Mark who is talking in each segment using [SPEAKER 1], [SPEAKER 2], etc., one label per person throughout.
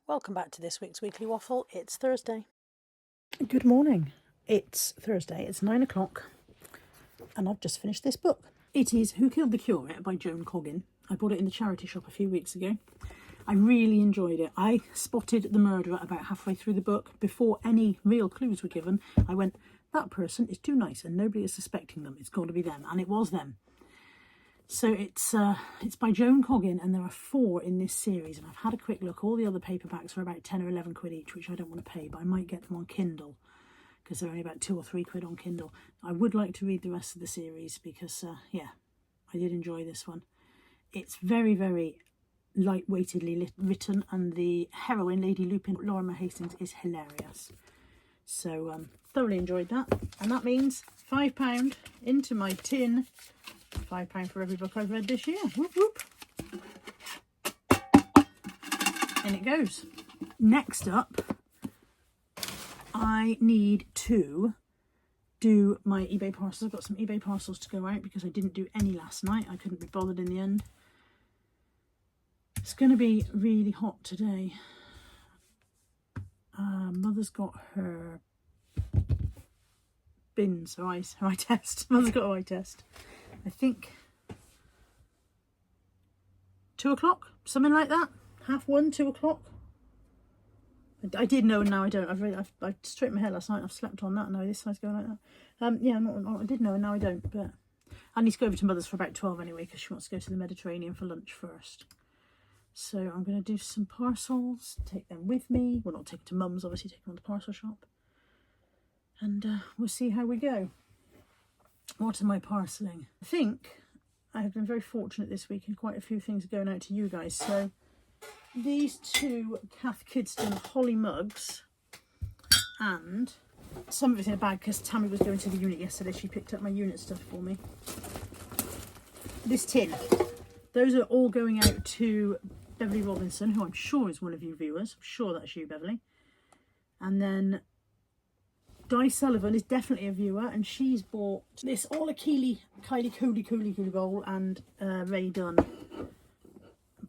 [SPEAKER 1] Welcome back to this week's Weekly Waffle. It's Thursday.
[SPEAKER 2] Good morning. It's Thursday, it's 9 o'clock, and I've just finished this book. It is Who Killed the Curate by Joan Coggin. I bought it in the charity shop a few weeks ago. I really enjoyed it. I spotted the murderer about halfway through the book. Before any real clues were given, I went, that person is too nice and nobody is suspecting them. It's got to be them. And it was them. So it's by Joan Coggin, and there are 4 in this series, and I've had a quick look. All the other paperbacks are about 10 or 11 quid each, which I don't want to pay, but I might get them on Kindle because they're only about 2 or 3 quid on Kindle. I would like to read the rest of the series because yeah, I did enjoy this one. It's very, very lightweightedly written, and the heroine, Lady Lupin, Lorimer Hastings, is hilarious. So thoroughly enjoyed that, and that means £5 into my tin. £5 for every book I've read this year. Whoop whoop. In it goes. Next up, I need to do my eBay parcels. I've got some eBay parcels to go out because I didn't do any last night. I couldn't be bothered in the end. It's going to be really hot today. Mother's got her bins, her eye test. Mother's got her eye test. I think 2 o'clock, something like that. 1:30, 2 o'clock. I did know, and now I don't. I straightened my hair last night. I've slept on that. Now this side's going like that. Yeah, I did know, and now I don't. But I need to go over to Mother's for about 12 anyway, because she wants to go to the Mediterranean for lunch first. So I'm going to do some parcels, take them with me. Well, not take them to Mum's, obviously, take them on the parcel shop. And we'll see how we go. What am I parcelling? I think I have been very fortunate this week, and quite a few things are going out to you guys. So these 2 Kath Kidston Holly mugs, and some of it's in a bag because Tammy was going to the unit yesterday. She picked up my unit stuff for me. This tin, those are all going out to Beverly Robinson, who I'm sure is one of you viewers. I'm sure that's you, Beverly. And then Di Sullivan is definitely a viewer, and she's bought this all a Kylie Cooley bowl and Ray Dunn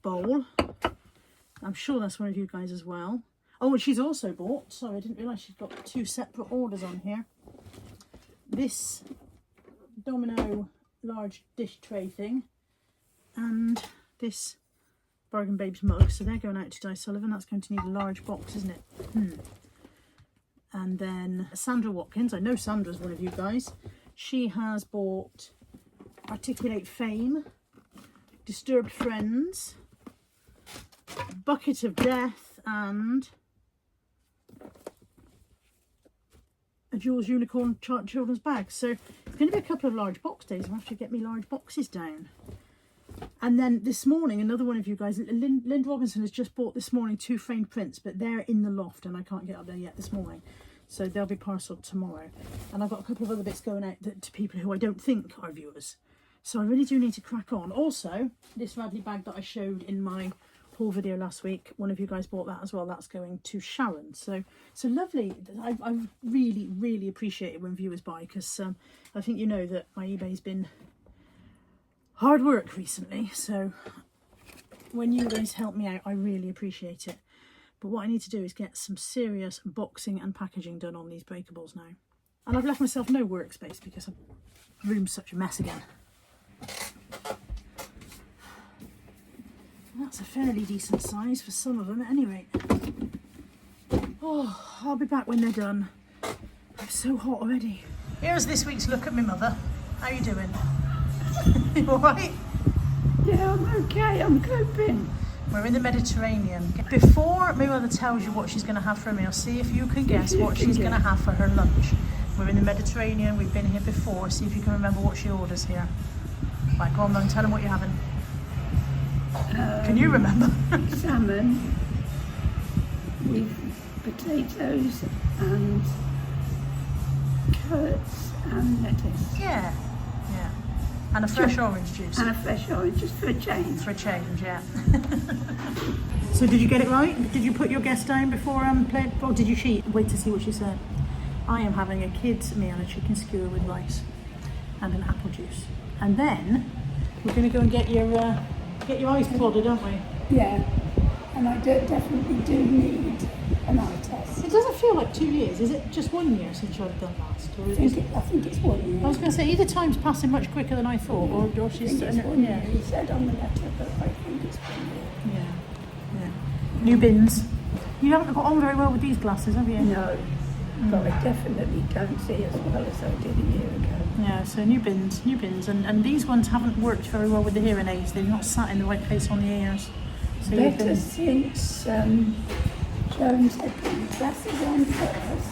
[SPEAKER 2] bowl. I'm sure that's one of you guys as well. Oh, and she's also bought, sorry, I didn't realise she's got 2 separate orders on here. This Domino large dish tray thing, and this Bargain Babes mug. So they're going out to Di Sullivan. That's going to need a large box, isn't it? And then Sandra Watkins, I know Sandra's one of you guys. She has bought Articulate Fame, Disturbed Friends, Bucket of Death, and a Jules Unicorn children's bag. So it's going to be a couple of large box days. I'll have to get me large boxes down. And then this morning, another one of you guys, Linda Robinson has just bought this morning 2 framed prints, but they're in the loft and I can't get up there yet this morning. So they'll be parcelled tomorrow. And I've got a couple of other bits going out to people who I don't think are viewers. So I really do need to crack on. Also, this Radley bag that I showed in my haul video last week, one of you guys bought that as well. That's going to Sharon. So lovely. I really, really appreciate it when viewers buy, because I think you know that my eBay's been hard work recently, so when you guys help me out, I really appreciate it. But what I need to do is get some serious boxing and packaging done on these breakables now. And I've left myself no workspace because the room's such a mess again. That's a fairly decent size for some of them at any rate. Oh, I'll be back when they're done. I'm so hot already. Here's this week's look at my mother. How you doing? You alright?
[SPEAKER 3] Yeah, I'm okay, I'm coping.
[SPEAKER 1] We're in the Mediterranean. Before my mother tells you what she's going to have for a meal, see if you can guess what she's going to have for her lunch. We're in the Mediterranean, we've been here before, see if you can remember what she orders here. Right, go on then, tell them what you're having. Can you remember?
[SPEAKER 3] Salmon with potatoes and carrots and lettuce.
[SPEAKER 1] Yeah. And a fresh orange juice.
[SPEAKER 3] And a fresh orange, just for a change.
[SPEAKER 1] For a change, yeah. So did you get it right? Did you put your guess down before playing? Or did you cheat? Wait to see what she said. I am having a kid's meal, a chicken skewer with rice and an apple juice. And then we're going to go and get your eyes podded, aren't we?
[SPEAKER 3] Yeah. And I definitely do need an eye test.
[SPEAKER 2] It doesn't feel like 2 years. Is it just 1 year since you've done last? Or
[SPEAKER 3] I think it's 1 year.
[SPEAKER 2] I was going to say, either time's passing much quicker than I thought, or
[SPEAKER 3] I
[SPEAKER 2] she's...
[SPEAKER 3] think it's 1 year. He said on the letter, but I think it's 1 year.
[SPEAKER 2] Yeah. New bins. You haven't got on very well with these glasses, have you?
[SPEAKER 3] No, but I definitely don't see as well as I did a year ago.
[SPEAKER 2] Yeah, so new bins, and these ones haven't worked very well with the hearing aids. They've not sat in the right place on the ears. So you've
[SPEAKER 3] Better
[SPEAKER 2] been...
[SPEAKER 3] since Jones had put glasses on first,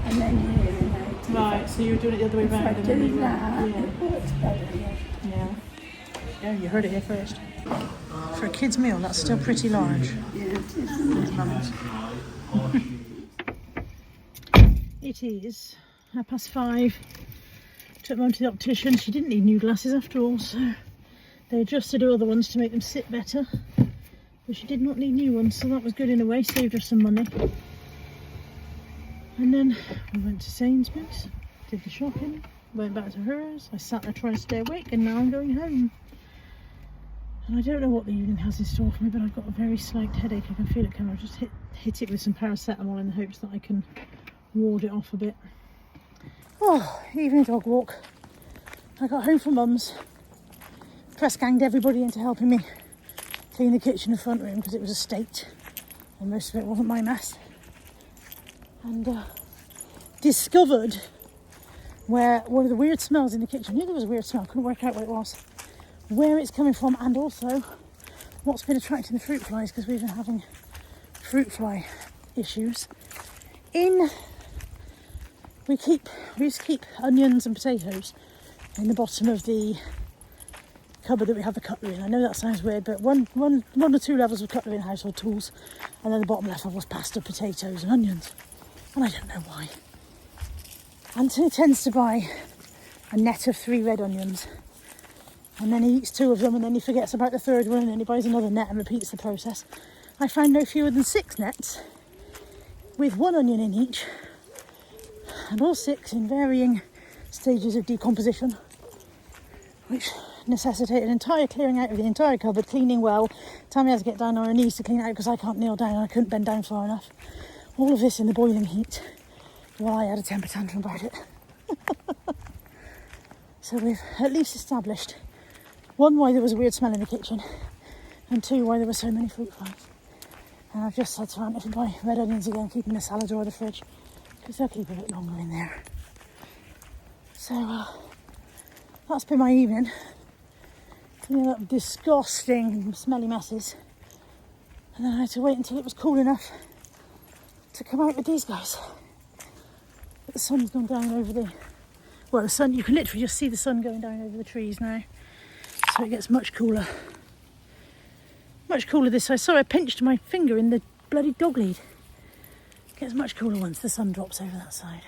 [SPEAKER 3] and then hearing aids.
[SPEAKER 2] Right, so you were doing it the other way
[SPEAKER 3] If I
[SPEAKER 2] round. and then
[SPEAKER 3] do
[SPEAKER 2] you were-
[SPEAKER 3] that,
[SPEAKER 2] yeah.
[SPEAKER 3] it works better, yeah.
[SPEAKER 2] Yeah. Yeah, you heard it here first. For a kid's meal, that's still pretty large.
[SPEAKER 3] Yeah, it is, isn't it?
[SPEAKER 2] Mums. It is 5:30. Took Mum to the optician. She didn't need new glasses after all, so they adjusted her other ones to make them sit better. But she did not need new ones, so that was good in a way, saved her some money. And then we went to Sainsbury's, did the shopping, went back to hers. I sat there trying to stay awake, and now I'm going home. And I don't know what the evening has in store for me, but I've got a very slight headache. I can feel it coming. I've just hit it with some paracetamol in the hopes that I can ward it off a bit. Oh, evening dog walk. I got home from Mum's, press ganged everybody into helping me clean the kitchen and front room because it was a state and most of it wasn't my mess. And discovered where one of the weird smells in the kitchen. I knew there was a weird smell, couldn't work out what it was, where it's coming from, and also what's been attracting the fruit flies, because we've been having fruit fly issues. We used to keep onions and potatoes in the bottom of the cupboard that we have the cutlery in. I know that sounds weird, but one or two levels of cutlery and household tools, and then the bottom left was pasta, potatoes and onions. And I don't know why. Anthony tends to buy a net of 3 red onions, and then he eats 2 of them, and then he forgets about the 3rd one, and then he buys another net and repeats the process. I found no fewer than 6 nets with 1 onion in each, and all 6 in varying stages of decomposition, which necessitated entire clearing out of the entire cupboard, cleaning well. Tammy has to get down on her knees to clean it out because I can't kneel down and I couldn't bend down far enough. All of this in the boiling heat while I had a temper tantrum about it. So we've at least established 1, why there was a weird smell in the kitchen, and 2, why there were so many fruit flies. And I've just said to Aunt if you buy red onions again, keep them in the salad or the fridge, because they'll keep a bit longer in there. So that's been my evening. Cleaning up disgusting smelly messes, and then I had to wait until it was cool enough to come out with these guys. But the sun's gone down over the sun, you can literally just see the sun going down over the trees now, so it gets much cooler this side. Sorry, I pinched my finger in the bloody dog lead. It gets much cooler once the sun drops over that side.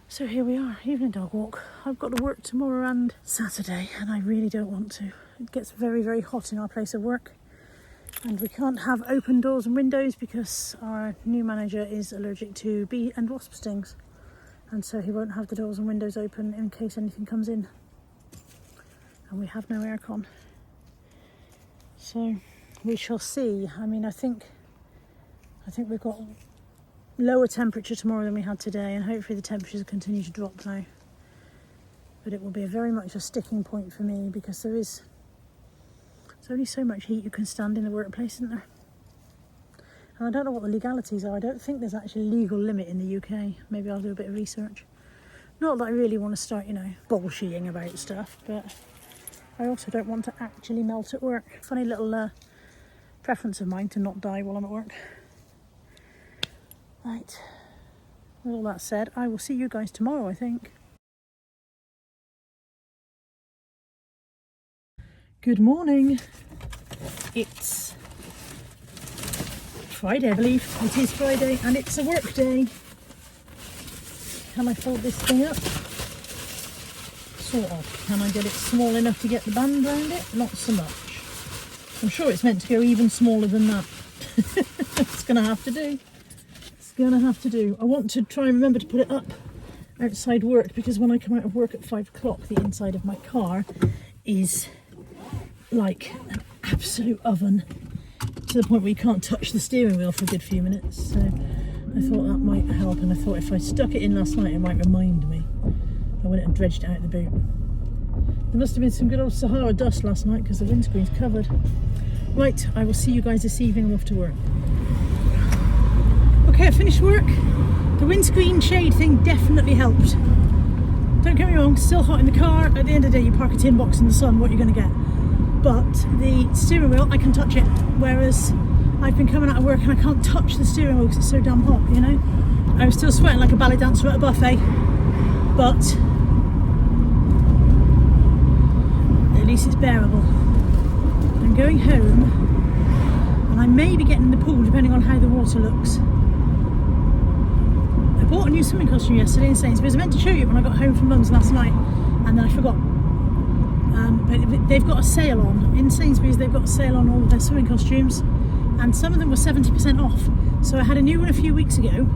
[SPEAKER 2] So here we are, evening dog walk. I've got to work tomorrow and Saturday, and I really don't want to. It gets very, very hot in our place of work, and we can't have open doors and windows because our new manager is allergic to bee and wasp stings, and so he won't have the doors and windows open in case anything comes in. And we have no aircon. So we shall see. I mean, I think we've got lower temperature tomorrow than we had today, and hopefully the temperatures will continue to drop now. But it will be very much a sticking point for me because there's only so much heat you can stand in the workplace, isn't there? And I don't know what the legalities are. I don't think there's actually a legal limit in the UK. Maybe I'll do a bit of research. Not that I really want to start, bullshitting about stuff, but I also don't want to actually melt at work. Funny little preference of mine to not die while I'm at work. Right, with all that said, I will see you guys tomorrow, I think. Good morning. It's Friday, I believe. It is Friday, and it's a work day. Can I fold this thing up? Sort of. Can I get it small enough to get the band around it? Not so much. I'm sure it's meant to go even smaller than that. It's going to have to do. I want to try and remember to put it up outside work, because when I come out of work at 5 o'clock, the inside of my car is like an absolute oven. to the point where you can't touch the steering wheel for a good few minutes. So I thought that might help, and I thought if I stuck it in last night, it might remind me. I went and dredged it out the boot. There must have been some good old Sahara dust last night because the windscreen's covered. Right, I will see you guys this evening. I'm off to work. Okay, I finished work. The windscreen shade thing definitely helped. Don't get me wrong, still hot in the car. At the end of the day, you park a tin box in the sun, what you're going to get. But the steering wheel, I can touch it. Whereas I've been coming out of work and I can't touch the steering wheel because it's so damn hot, you know? I was still sweating like a ballet dancer at a buffet. But at least it's bearable. I'm going home and I may be getting in the pool depending on how the water looks. I bought a new swimming costume yesterday in Sainsbury's. I meant to show you when I got home from Mum's last night and then I forgot. But they've got a sale on. In Sainsbury's they've got a sale on all of their swimming costumes and some of them were 70% off. So I had a new one a few weeks ago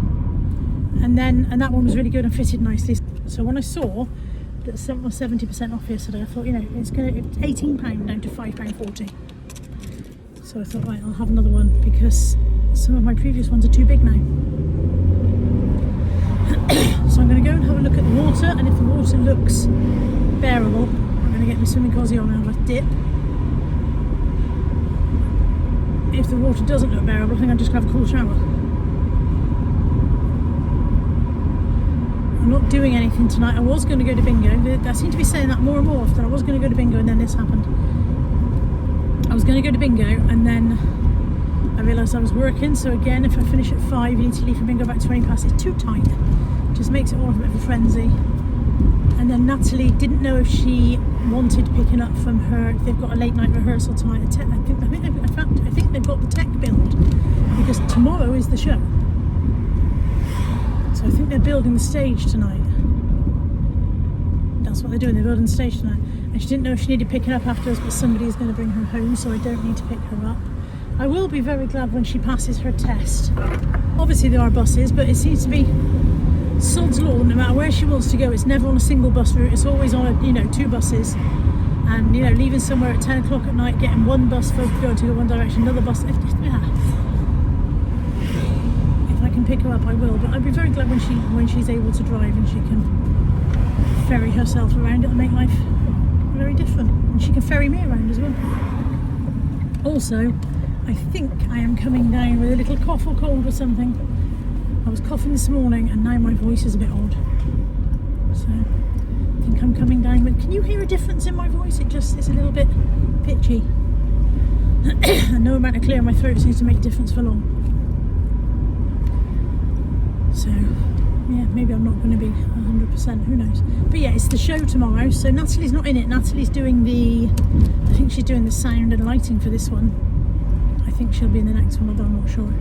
[SPEAKER 2] and that one was really good and fitted nicely. So when I saw that some was 70% off yesterday, I thought, you know, it's £18 down to £5.40. So I thought, right, I'll have another one because some of my previous ones are too big now. So I'm going to go and have a look at the water, and if the water looks bearable, I'm going to get my swimming cozy on and have a dip. If the water doesn't look bearable, I think I'm just going to have a cool shower. I'm not doing anything tonight. I was going to go to bingo. I seem to be saying that more and more often. I was going to go to bingo and then this happened. I was going to go to bingo and then I realised I was working. So again, if I finish at 5, you need to leave for bingo about 20 past. It's too tight. Just makes it all a bit of a frenzy. And then Natalie didn't know if she wanted picking up from her. They've got a late night rehearsal tonight. I think they've got the tech build because tomorrow is the show. So I think they're building the stage tonight. That's what they're doing, they're building the stage tonight. And she didn't know if she needed picking up afterwards, but somebody is going to bring her home, so I don't need to pick her up. I will be very glad when she passes her test. Obviously there are buses, but it seems to be sod's law. No matter where she wants to go, it's never on a single bus route, it's always on, 2 buses. And, leaving somewhere at 10 o'clock at night, getting one bus for going to go one direction, another bus. If I can pick her up, I will. But I'd be very glad when she's able to drive and she can ferry herself around. It'll make life very different. And she can ferry me around as well. Also, I think I am coming down with a little cough or cold or something. I was coughing this morning and now my voice is a bit odd. So I think I'm coming down with... Can you hear a difference in my voice? It's a little bit pitchy. And no amount of clear in my throat seems to make a difference for long. So yeah, maybe I'm not going to be 100%, who knows. But yeah, it's the show tomorrow, so Natalie's not in it. Natalie's doing I think she's doing the sound and lighting for this one. I think she'll be in the next one, although I'm not sure.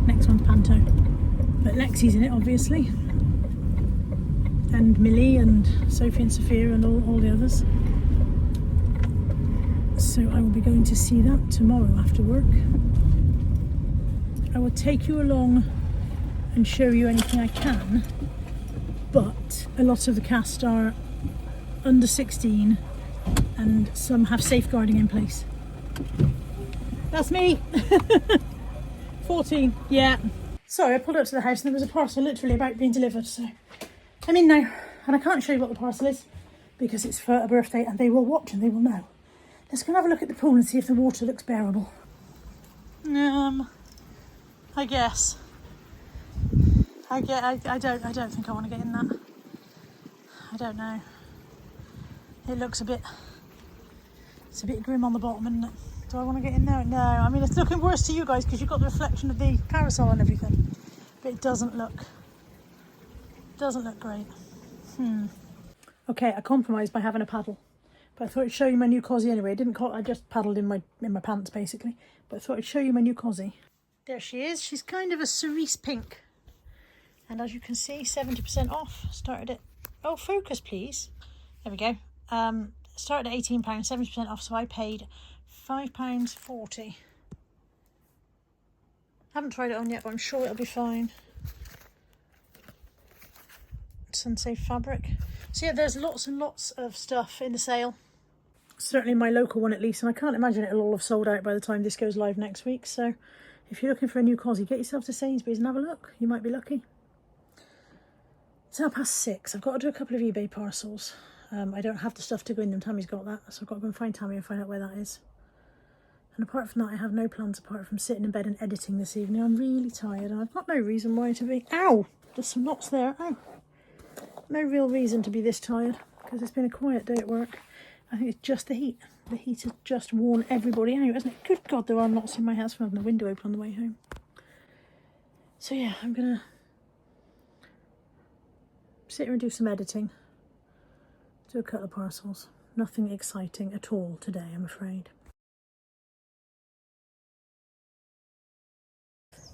[SPEAKER 2] Next one's Panto. But Lexi's in it, obviously. And Millie and Sophie and Sophia and all the others. So I will be going to see that tomorrow after work. I will take you along and show you anything I can, but a lot of the cast are under 16 and some have safeguarding in place. That's me. 14, yeah. Sorry, I pulled up to the house and there was a parcel literally about being delivered, so I'm in now and I can't show you what the parcel is because it's for a birthday and they will watch and they will know. Let's go and have a look at the pool and see if the water looks bearable. I guess. I don't think I want to get in that. I don't know. It looks it's a bit grim on the bottom, isn't it? Do I want to get in there? No. I mean, it's looking worse to you guys because you've got the reflection of the parasol and everything. But it doesn't look great. Okay, I compromised by having a paddle. But I thought I'd show you my new cosy anyway. I just paddled in my pants basically. But I thought I'd show you my new cosy. There she is. She's kind of a cerise pink. And as you can see, 70% off. Started at... Oh, focus, please. There we go. Started at £18, 70% off. So I paid £5.40. Haven't tried it on yet, but I'm sure it'll be fine. Sunsafe fabric. So yeah, there's lots and lots of stuff in the sale. Certainly my local one at least, and I can't imagine it'll all have sold out by the time this goes live next week. So if you're looking for a new cosy, get yourself to Sainsbury's and have a look. You might be lucky. It's now past 6. I've got to do a couple of eBay parcels. I don't have the stuff to go in them. Tammy's got that, so I've got to go and find Tammy and find out where that is. And apart from that, I have no plans apart from sitting in bed and editing this evening. I'm really tired and I've got no reason why to be... Ow! There's some knots there. Ow! No real reason to be this tired because it's been a quiet day at work. I think it's just the heat. The heat has just worn everybody out, hasn't it? Good God, there are knots in my house from having the window open on the way home. So yeah, I'm going to sit here and do some editing. Do a couple of parcels. Nothing exciting at all today, I'm afraid.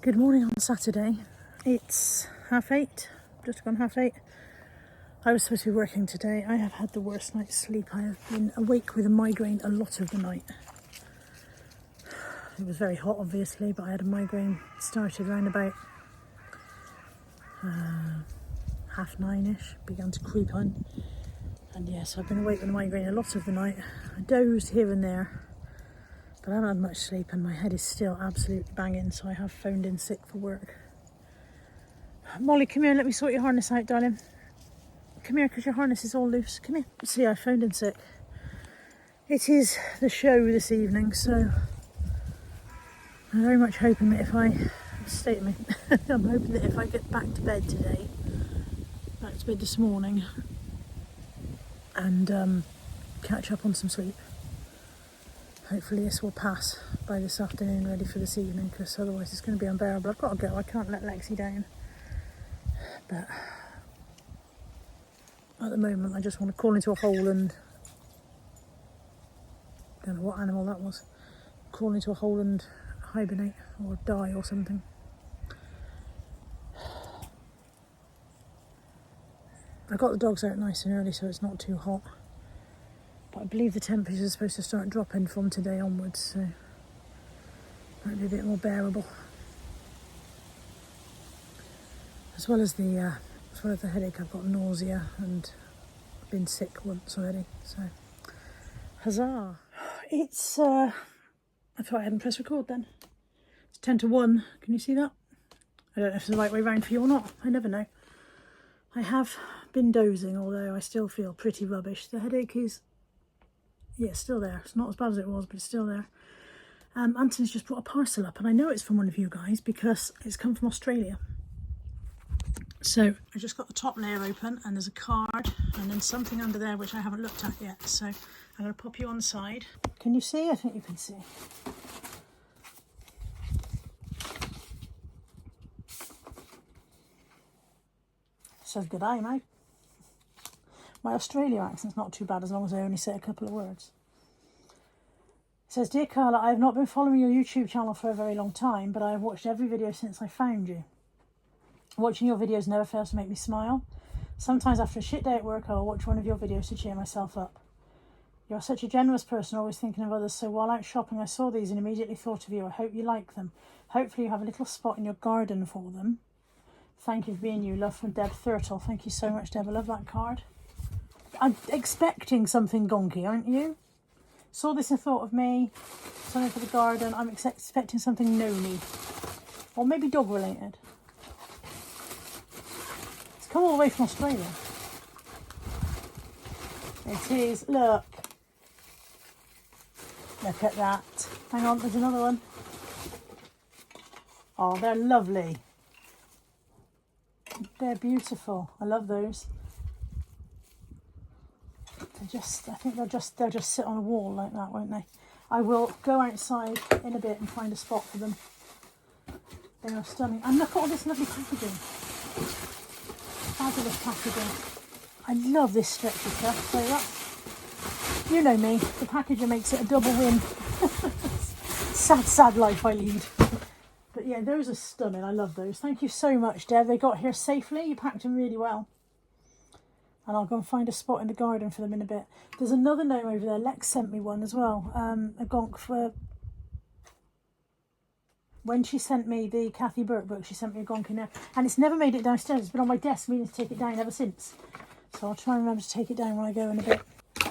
[SPEAKER 2] Good morning on Saturday. It's 8:30, just gone 8:30. I was supposed to be working today. I have had the worst night's sleep. I have been awake with a migraine a lot of the night. It was very hot, obviously, but I had a migraine started around about 9:30ish, began to creep on. And yes, I've been awake with a migraine a lot of the night. I dozed here and there, but I haven't had much sleep and my head is still absolutely banging, so I have phoned in sick for work. Molly, come here and let me sort your harness out, darling. Come here, because your harness is all loose. Come here. See, I phoned in sick. It is the show this evening, so I'm very much hoping that if I... Stay with me. I'm hoping that if I get back to bed today, back to bed this morning, and catch up on some sleep, hopefully this will pass by this afternoon, ready for this evening, because otherwise it's going to be unbearable. I've got to go. I can't let Lexi down. But at the moment I just want to crawl into a hole and... don't know what animal that was. Crawl into a hole and hibernate or die or something. I got the dogs out nice and early so it's not too hot. But I believe the temperatures are supposed to start dropping from today onwards, so might be a bit more bearable. As well as the headache, I've got nausea and I've been sick once already, so huzzah. It's, I thought I hadn't pressed record then. It's 10 to 1, can you see that? I don't know if it's the right way round for you or not, I never know. I have been dozing, although I still feel pretty rubbish. The headache is, yeah, still there. It's not as bad as it was, but it's still there. Anthony's just brought a parcel up, and I know it's from one of you guys because it's come from Australia. So I just got the top layer open and there's a card and then something under there which I haven't looked at yet. So I'm going to pop you on the side. Can you see? I think you can see. Says good day, mate. My Australia accent's not too bad as long as I only say a couple of words. It says, Dear Carla, I have not been following your YouTube channel for a very long time, but I have watched every video since I found you. Watching your videos never fails to make me smile. Sometimes after a shit day at work, I will watch one of your videos to cheer myself up. You are such a generous person, always thinking of others, so while out shopping I saw these and immediately thought of you. I hope you like them. Hopefully you have a little spot in your garden for them. Thank you for being you. Love from Deb Thurtle. Thank you so much, Deb. I love that card. I'm expecting something gonky, aren't you? Saw this and thought of me. Something for the garden. I'm expecting something gnome-y. Or maybe dog related. Come all the way from Australia. It is, look at that. Hang on, there's another one. Oh, they're lovely. They're beautiful. I love those. I think they'll just sit on a wall like that, won't they? I will go outside in a bit and find a spot for them. They are stunning. And look at all this lovely packaging. Fabulous packaging. I love this stretchy stuff. So that's, you know me, the packager makes it a double win. Sad life I lead. But yeah, those are stunning. I love those. Thank you so much, Deb. They got here safely. You packed them really well. And I'll go and find a spot in the garden for them in a bit. There's another gnome over there. Lex sent me one as well. A gonk for... When she sent me the Kathy Burke book, she sent me a gonk in there. And it's never made it downstairs. It's been on my desk, meaning to take it down ever since. So I'll try and remember to take it down when I go in a bit.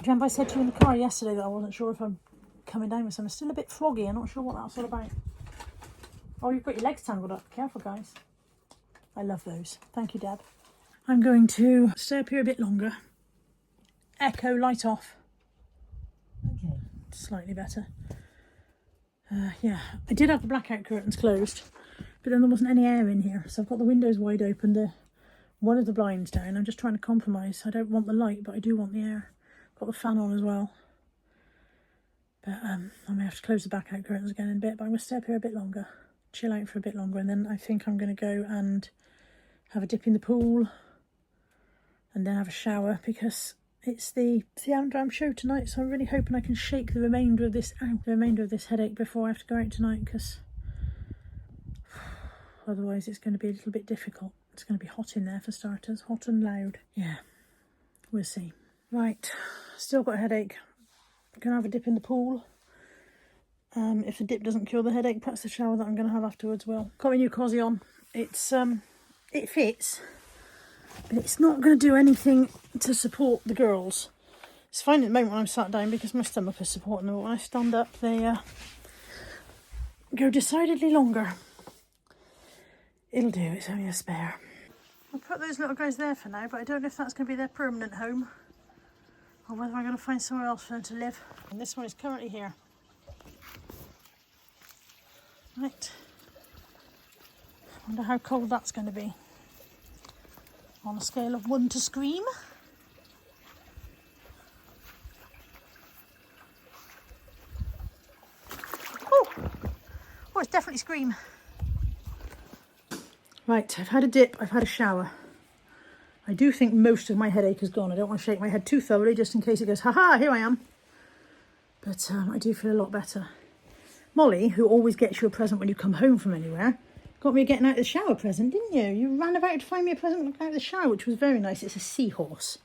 [SPEAKER 2] Remember I said to you in the car yesterday that I wasn't sure if I'm coming down with something. Still a bit froggy. I'm not sure what that's all about. Oh, you've got your legs tangled up. Careful, guys. I love those. Thank you, Deb. I'm going to stay up here a bit longer. Echo, light off. Okay. Slightly better. Yeah, I did have the blackout curtains closed, but then there wasn't any air in here. So I've got the windows wide open, one of the blinds down. I'm just trying to compromise. I don't want the light, but I do want the air. Got the fan on as well. But I may have to close the blackout curtains again in a bit, but I'm going to stay up here a bit longer. Chill out for a bit longer, and then I think I'm going to go and have a dip in the pool and then have a shower, because it's the Amdram show tonight, so I'm really hoping I can shake the remainder of this out, the remainder of this headache before I have to go out tonight, because otherwise it's going to be a little bit difficult. It's going to be hot in there for starters, hot and loud. Yeah, we'll see. Right, still got a headache. Gonna have a dip in the pool. If the dip doesn't cure the headache, perhaps the shower that I'm going to have afterwards will. Got my new cosy on. It's it fits, but it's not going to do anything to support the girls. It's fine at the moment when I'm sat down because my stomach is supporting them, but when I stand up they go decidedly longer. It'll do, it's only a spare. I'll put those little guys there for now, but I don't know if that's going to be their permanent home or whether I'm going to find somewhere else for them to live. And this one is currently here. Right. Wonder how cold that's going to be. On a scale of 1 to scream. Oh, it's definitely scream. Right, I've had a dip, I've had a shower. I do think most of my headache is gone. I don't want to shake my head too thoroughly just in case it goes, haha, here I am. But I do feel a lot better. Molly, who always gets you a present when you come home from anywhere, got me a getting out of the shower present, didn't you? You ran about to find me a present when I got out of the shower, which was very nice. It's a seahorse,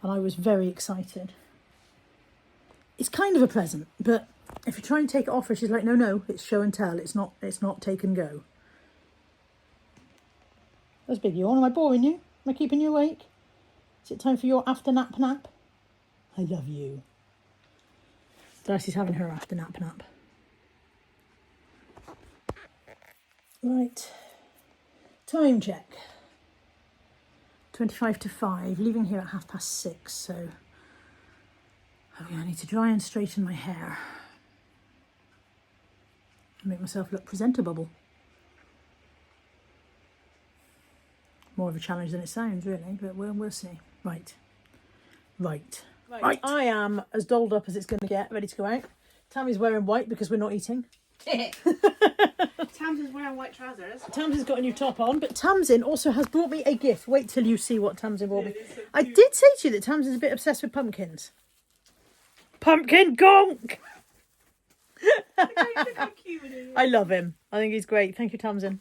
[SPEAKER 2] and I was very excited. It's kind of a present, but if you try and take it off her, she's like, no, it's show and tell. It's not take and go. That's big yawn. Am I boring you? Am I keeping you awake? Is it time for your after nap? I love you. Darcy's having her after nap. Right, time check. 25 to 5, leaving here at 6:30, so I need to dry and straighten my hair. Make myself look presentable. More of a challenge than it sounds, really, but we'll see. Right. I am as dolled up as it's going to get, ready to go out. Tammy's wearing white because we're not eating.
[SPEAKER 4] Tamsin's wearing white trousers.
[SPEAKER 2] Tamsin's got a new top on, but Tamsin also has brought me a gift. Wait till you see what Tamsin brought me. So I did say to you that Tamsin's a bit obsessed with pumpkins. Pumpkin gonk!
[SPEAKER 4] Look how cute it is.
[SPEAKER 2] I love him. I think he's great. Thank you, Tamsin.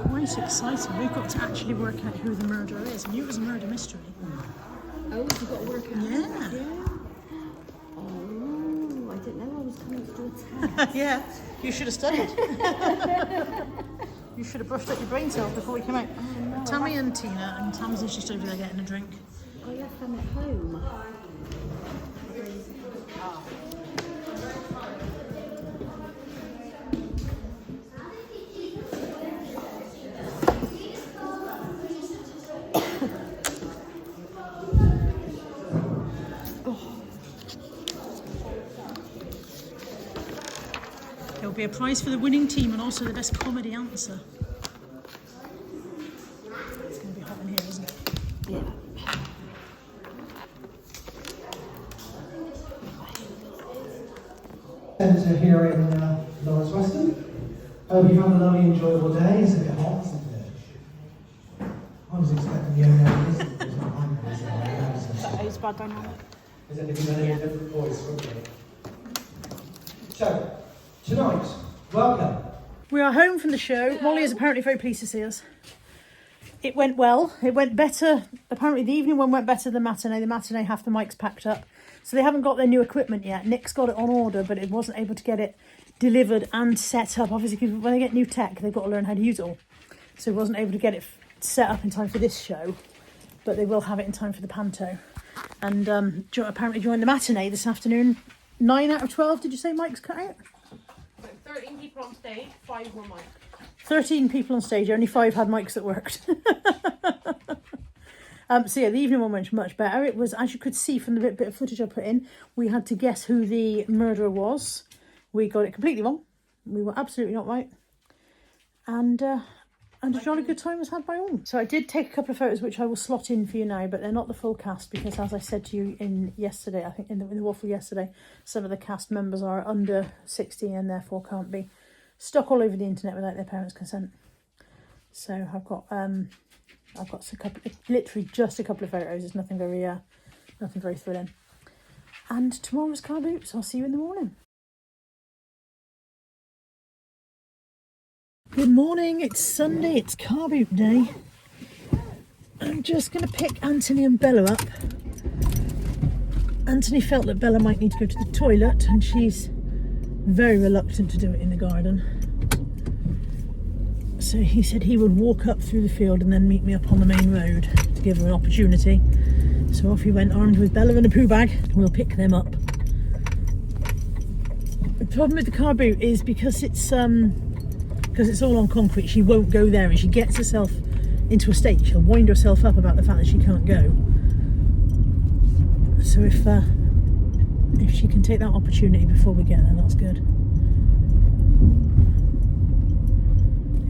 [SPEAKER 2] Quite exciting. We've got to actually work out who the murderer is. I knew it was a murder mystery.
[SPEAKER 4] Oh, you've got to work out.
[SPEAKER 2] Yeah.
[SPEAKER 4] Oh, I didn't know I was coming to do a test.
[SPEAKER 2] Yeah, you should have studied. You should have brushed up your brain cells before we came out.
[SPEAKER 4] Oh, no,
[SPEAKER 2] Tammy and Tina, and Tamsin's just over there getting a drink.
[SPEAKER 4] I left them at home.
[SPEAKER 2] There'll be a prize for the winning team and also the best comedy answer. It's going to be hot in here, isn't it?
[SPEAKER 4] Yeah.
[SPEAKER 5] Centre here in Lawrence Weston. Hope you have a lovely, enjoyable day. It's a bit hot, isn't it? I was expecting the young ladies. It was not hungry, so I
[SPEAKER 2] It's bad dynamic.
[SPEAKER 5] Is anything a different voice, wouldn't it? So, tonight, welcome.
[SPEAKER 2] We are home from the show. Molly is apparently very pleased to see us. It went well. It went better. Apparently the evening one went better than matinee. The matinee, half the mics packed up. So they haven't got their new equipment yet. Nick's got it on order, but it wasn't able to get it delivered and set up. Obviously, because when they get new tech, they've got to learn how to use it all. So he wasn't able to get it set up in time for this show. but they will have it in time for the panto. And apparently during the matinee this afternoon, 9 out of 12, did you say mics cut out?
[SPEAKER 4] 13 people on stage, 5 were mic.
[SPEAKER 2] 13 people on stage, only 5 had mics that worked. So yeah, the evening one went much better. It was, as you could see from the bit of footage I put in, we had to guess who the murderer was. We got it completely wrong. We were absolutely not right. And a jolly good time was had by all. So I did take a couple of photos which I will slot in for you now, but they're not the full cast because, as I said to you in yesterday, I think in the waffle yesterday, some of the cast members are under 16 and therefore can't be stuck all over the internet without their parents' consent. So I've got literally just a couple of photos. It's nothing very thrilling. And tomorrow's car boot, so I'll see you in the morning. Good morning, it's Sunday, it's car boot day. I'm just going to pick Anthony and Bella up. Anthony felt that Bella might need to go to the toilet and she's very reluctant to do it in the garden. So he said he would walk up through the field and then meet me up on the main road to give her an opportunity. So off he went, armed with Bella and a poo bag. We'll pick them up. The problem with the car boot is because it's all on concrete, she won't go there, and she gets herself into a state. She'll wind herself up about the fact that she can't go. So if she can take that opportunity before we get there, that's good.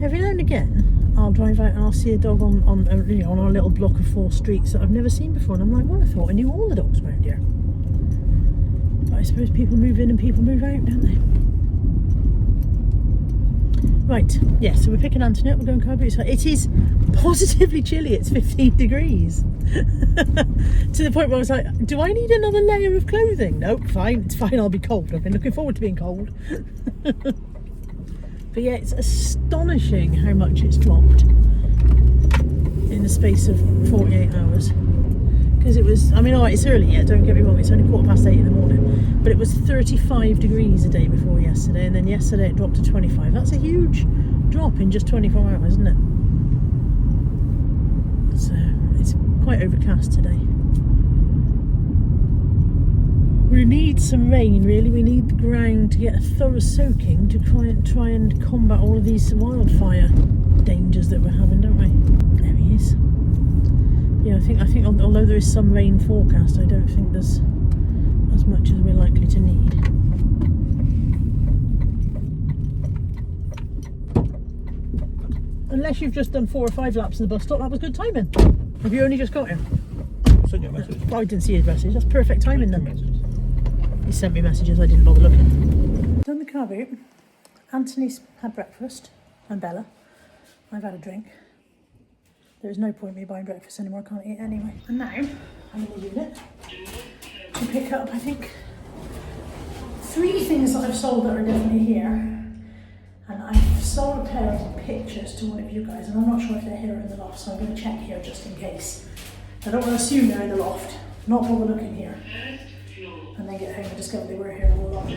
[SPEAKER 2] Every now and again, I'll drive out and I'll see a dog on our little block of 4 streets that I've never seen before, and I'm like, well, I thought I knew all the dogs around here. But I suppose people move in and people move out, don't they? Right, yeah, so we're picking Anthony up, we're going car boot. So it is positively chilly, it's 15 degrees. To the point where I was like, do I need another layer of clothing? Nope, fine, it's fine, I'll be cold. I've been looking forward to being cold. But yeah, it's astonishing how much it's dropped in the space of 48 hours. Because it was, I mean, all right, it's early yet, don't get me wrong, it's only 8:15 in the morning. But it was 35 degrees a day before yesterday, and then yesterday it dropped to 25. That's a huge drop in just 24 hours, isn't it? So it's quite overcast today. We need some rain, really. We need the ground to get a thorough soaking to try and combat all of these wildfire dangers that we're having, don't we? There he is. Yeah, I think although there is some rain forecast, I don't think there's as much as we're likely to need. Unless you've just done 4 or 5 laps of the bus stop, that was good timing. Have you only just got here?
[SPEAKER 5] Send you a message.
[SPEAKER 2] Oh, I didn't see his message. That's perfect timing then. He sent me messages, I didn't bother looking. Done the car boot. Anthony's had breakfast, and Bella. I've had a drink. There is no point in me buying breakfast anymore, I can't eat anyway. And now, I'm in the unit to pick up, I think, 3 things that I've sold that are definitely here. And I've sold a pair of pictures to one of you guys, and I'm not sure if they're here or in the loft, so I'm going to check here just in case. I don't want to assume they're in the loft, not bother looking here. And then get home and discover they were here all along.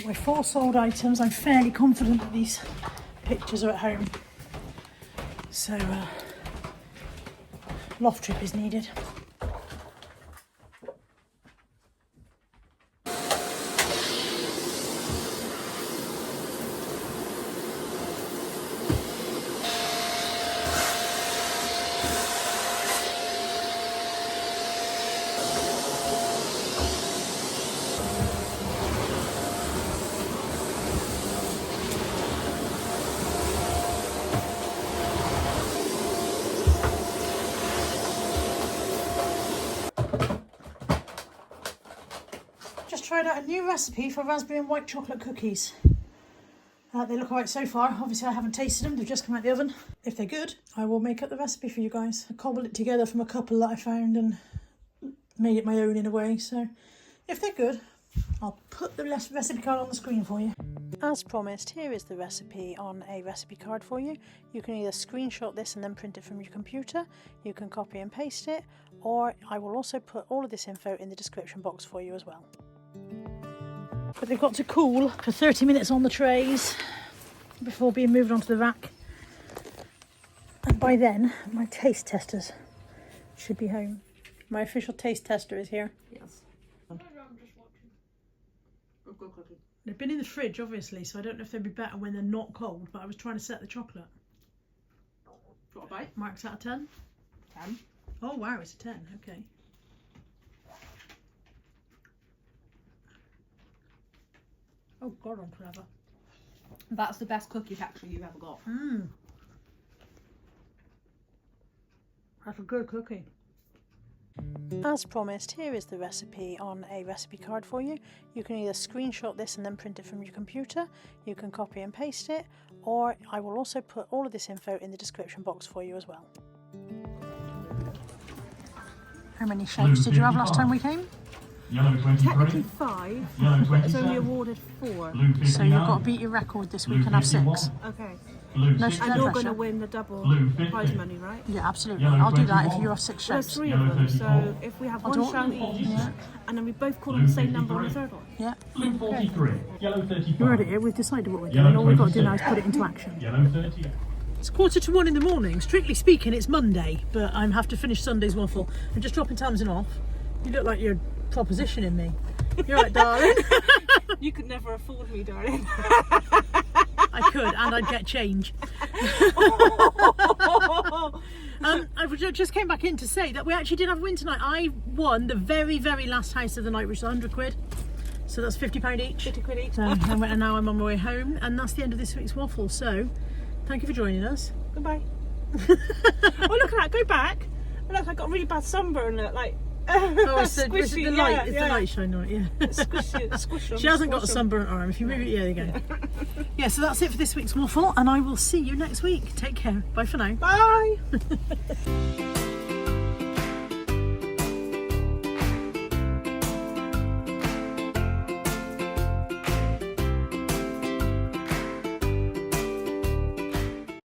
[SPEAKER 2] My 4 sold items. I'm fairly confident that these pictures are at home. So, loft trip is needed. Tried out a new recipe for raspberry and white chocolate cookies. They look alright so far. Obviously I haven't tasted them, they've just come out the oven. If they're good, I will make up the recipe for you guys. I cobbled it together from a couple that I found and made it my own in a way, so if they're good, I'll put the recipe card on the screen for you. As promised, here is the recipe on a recipe card for you. You can either screenshot this and then print it from your computer, you can copy and paste it, or I will also put all of this info in the description box for you as well. But they've got to cool for 30 minutes on the trays. before being moved onto the rack. And by then, my taste testers should be home. My official taste tester is here.
[SPEAKER 4] Yes. I'm just watching. A good cookie.
[SPEAKER 2] They've been in the fridge, obviously, so I don't know if they'd be better when they're not cold, but I was trying to set the chocolate.
[SPEAKER 4] Got a bite?
[SPEAKER 2] Marks out of 10?
[SPEAKER 4] 10.
[SPEAKER 2] Oh, wow, it's a 10. Okay. Oh, God, I'm clever.
[SPEAKER 4] That's the best cookie texture you've ever got.
[SPEAKER 2] Mmm. That's a good cookie. As promised, here is the recipe on a recipe card for you. You can either screenshot this and then print it from your computer, you can copy and paste it, or I will also put all of this info in the description box for you as well. How many shapes did you have last time we came?
[SPEAKER 6] Yellow 23.
[SPEAKER 2] Technically 5,
[SPEAKER 6] Yellow
[SPEAKER 2] but it's
[SPEAKER 6] 27.
[SPEAKER 2] only awarded 4.
[SPEAKER 6] Blue 59.
[SPEAKER 2] So you've got to beat your record this week
[SPEAKER 6] Blue
[SPEAKER 2] and have
[SPEAKER 6] 51.
[SPEAKER 2] 6.
[SPEAKER 4] Okay.
[SPEAKER 6] Blue
[SPEAKER 2] No,
[SPEAKER 6] 60.
[SPEAKER 2] and you're gonna
[SPEAKER 4] win the double
[SPEAKER 6] Blue 50.
[SPEAKER 4] prize money, right?
[SPEAKER 2] Yeah, absolutely.
[SPEAKER 6] Yellow
[SPEAKER 2] I'll do that if
[SPEAKER 6] 21.
[SPEAKER 2] you have 6
[SPEAKER 4] There's
[SPEAKER 2] shapes.
[SPEAKER 4] 3
[SPEAKER 6] Yellow
[SPEAKER 4] of them,
[SPEAKER 6] 34.
[SPEAKER 4] so if we have
[SPEAKER 2] I'll
[SPEAKER 4] one
[SPEAKER 2] do it.
[SPEAKER 4] shout each,
[SPEAKER 2] Yeah.
[SPEAKER 4] and then we both call
[SPEAKER 6] Blue
[SPEAKER 4] them the same number on the
[SPEAKER 6] 53.
[SPEAKER 4] third one.
[SPEAKER 2] Yeah.
[SPEAKER 6] Blue 43. Yellow 35.
[SPEAKER 2] We're ready. We've decided what we're
[SPEAKER 6] Yellow
[SPEAKER 2] doing. All we've got to do now is
[SPEAKER 6] 26.
[SPEAKER 2] put it into action.
[SPEAKER 6] Yellow 38.
[SPEAKER 2] It's 1:45 in the morning. Strictly speaking, it's Monday, but I have to finish Sunday's waffle. I'm just dropping Tamsin off. You look like you're propositioning me. You're right, darling.
[SPEAKER 4] You could never afford me, darling.
[SPEAKER 2] I could, and I'd get change. I just came back in to say that we actually did have a win tonight. I won the very, very last house of the night, which is 100 quid. So that's £50 each.
[SPEAKER 4] 50 quid each.
[SPEAKER 2] And now I'm on my way home, and that's the end of this week's waffle. So, thank you for joining us.
[SPEAKER 4] Goodbye. Oh, look at that. Go back. Look, I got a really bad sunburn. Look, like.
[SPEAKER 2] Oh, it's the
[SPEAKER 4] Squishy,
[SPEAKER 2] light.
[SPEAKER 4] yeah,
[SPEAKER 2] It's
[SPEAKER 4] yeah.
[SPEAKER 2] the light shine on it. Yeah.
[SPEAKER 4] Squish 'em,
[SPEAKER 2] She hasn't got a
[SPEAKER 4] squish 'em.
[SPEAKER 2] sunburnt arm. If you move it, yeah, there you go. Yeah, so that's it for this week's waffle, and I will see you next week. Take care. Bye for now.
[SPEAKER 4] Bye.